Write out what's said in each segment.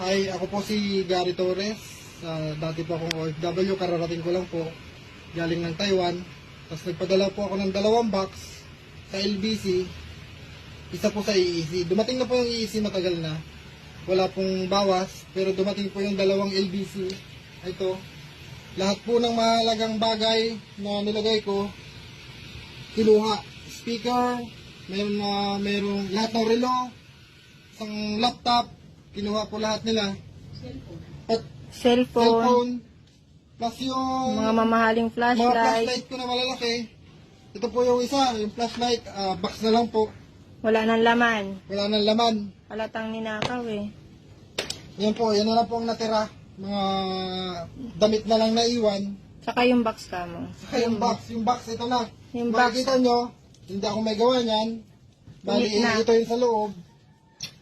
Hi, ako po si Gary Torres. Dati po akong OFW, kararating ko lang po. Galing ng Taiwan. Tapos nagpadala po ako ng 2 box sa LBC. Isa po sa EEC. Dumating na po yung EEC, matagal na. Wala pong bawas. Pero dumating po yung 2 LBC. Ito. Lahat po ng mahalagang bagay na nilagay ko, kinuha. Speaker, mayroong lahat ng relo, isang laptop, kinuha po lahat nila. At cellphone, plus yung Mga mamahaling mga flashlight. flashlight ko na malalaki. Ito po yung isa, yung flashlight, box na lang po. Wala nang laman. Wala nang laman. Halatang ninakaw eh. Yan po, yan na lang po ang natira. Mga damit na lang naiwan. Saka yung box ka mo. Saka yung box ito na. Yung box. Makikita nyo, hindi ako may gawa niyan. Bali, Punit na. ito yung sa loob.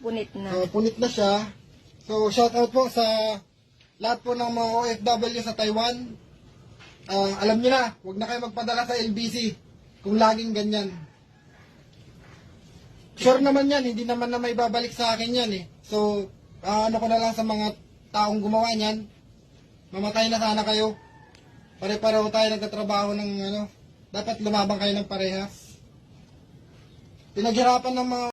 Punit na. Punit na siya. So, shout out po sa lahat po ng mga OFW sa Taiwan. Alam niyo na, huwag na kayo magpadala sa LBC kung laging ganyan. Sure naman yan, hindi naman na may babalik sa akin yan eh. So, ano ko na lang sa mga taong gumawa niyan, mamatay na sana kayo. Pare-pareho tayo nagtatrabaho ng dapat lumabang kayo ng parehas. Pinaghirapan ng mga